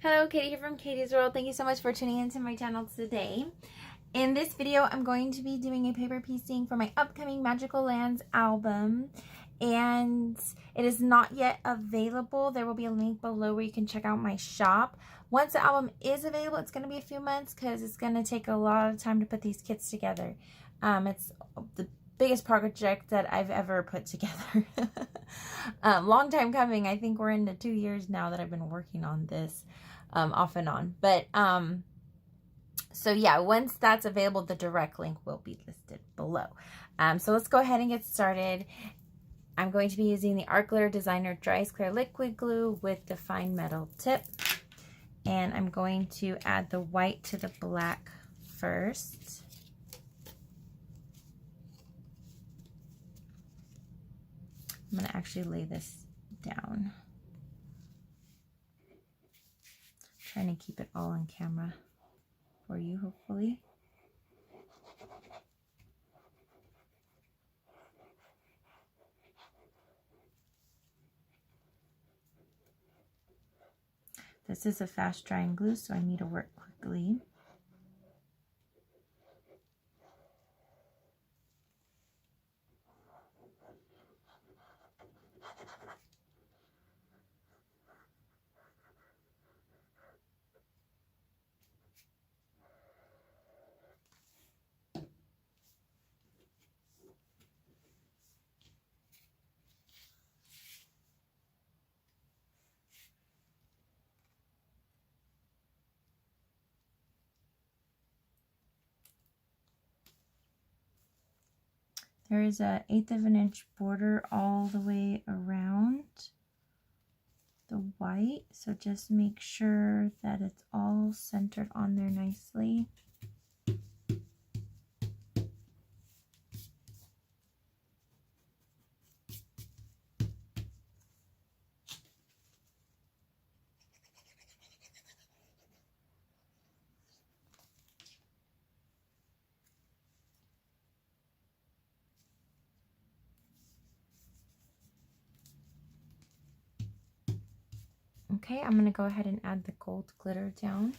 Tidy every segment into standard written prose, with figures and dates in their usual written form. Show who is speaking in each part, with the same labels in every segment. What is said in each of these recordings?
Speaker 1: Hello, Katie here from Katie's World. Thank you so much for tuning into my channel today. In this video, I'm going to be doing a paper piecing for my upcoming Magical Lands album, and it is not yet available. There will be a link below where you can check out my shop. Once the album is available, it's going to be a few months because it's going to take a lot of time to put these kits together. It's the biggest project that I've ever put together. Long time coming. I think we're into 2 years now that I've been working on this off and on. But so yeah, once that's available, the direct link will be listed below. So let's go ahead and get started. I'm going to be using the Art Glitter Designer Dries Clear Liquid Glue with the fine metal tip. And I'm going to add the white to the black first. I'm going to actually lay this down. Trying to keep it all on camera for you, hopefully. This is a fast drying glue, so I need to work quickly. There is a 1/8 of an inch border all the way around the white, so just make sure that it's all centered on there nicely. Okay, I'm going to go ahead and add the gold glitter down.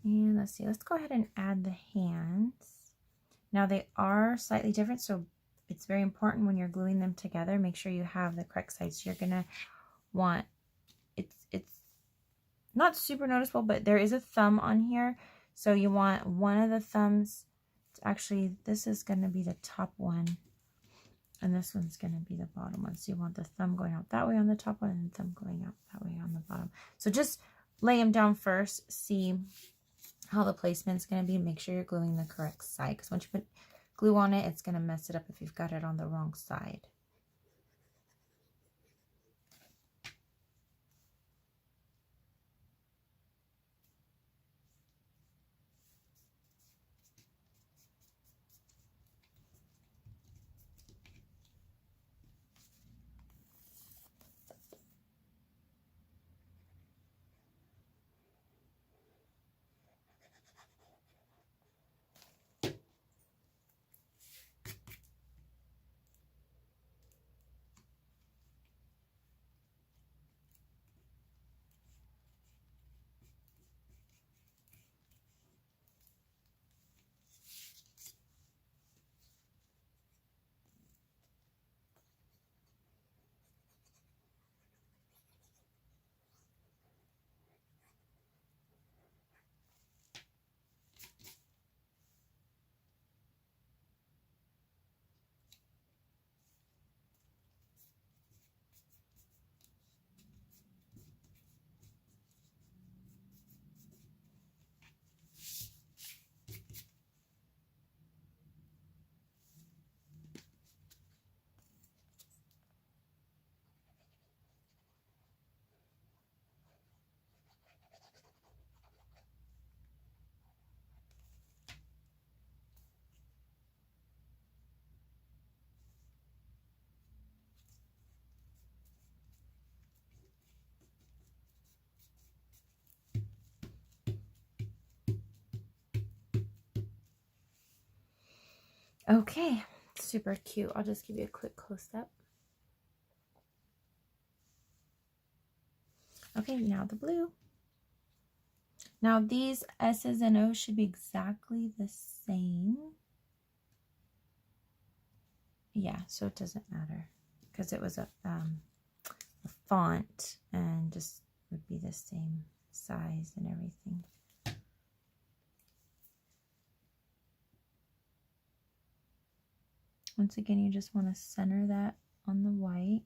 Speaker 1: And let's see, let's go ahead and add the hands. Now they are slightly different, so it's very important when you're gluing them together, make sure you have the correct size. You're gonna want, it's not super noticeable, but there is a thumb on here. So you want one of the thumbs, actually this is gonna be the top one, and this one's gonna be the bottom one. So you want the thumb going out that way on the top one, and the thumb going out that way on the bottom. So just lay them down first, see how the placement's going to be. Make sure you're gluing the correct side, because once you put glue on it, it's going to mess it up if you've got it on the wrong side. Okay, super cute. I'll just give you a quick close-up. Okay, now the blue. Now these S's and O's should be exactly the same. Yeah, so it doesn't matter because it was a font and just would be the same size and everything. Once again, you just want to center that on the white.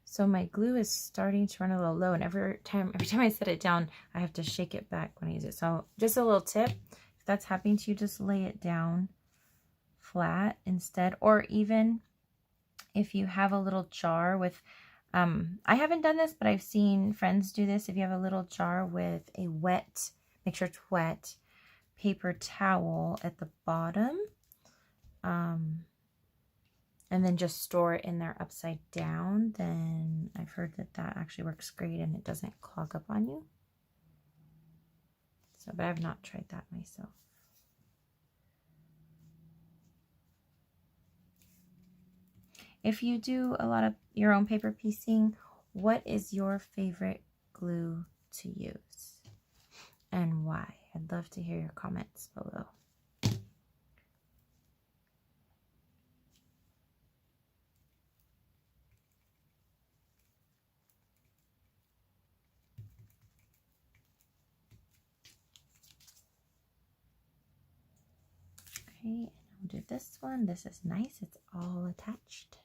Speaker 1: So my glue is starting to run a little low, and every time I set it down, I have to shake it back when I use it. So just a little tip, if that's happening to you, just lay it down flat instead, or even if you have a little jar with, I haven't done this, but I've seen friends do this. If you have a little jar with a wet, make sure it's wet, paper towel at the bottom, and then just store it in there upside down, then I've heard that that actually works great and it doesn't clog up on you. So, but I've not tried that myself. If you do a lot of your own paper piecing, what is your favorite glue to use and why? I'd love to hear your comments below. Okay, and I'll do this one. This is nice. It's all attached.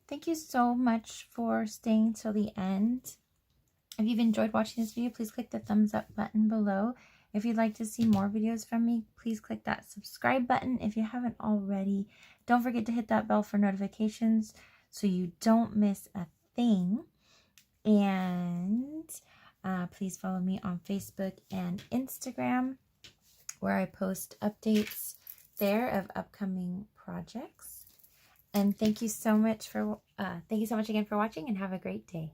Speaker 1: Thank you so much for staying till the end. If you've enjoyed watching this video, please click the thumbs up button below. If you'd like to see more videos from me, please click that subscribe button if you haven't already. Don't forget to hit that bell for notifications so you don't miss a thing. And please follow me on Facebook and Instagram, where I post updates there of upcoming projects. And thank you so much again for watching, and have a great day.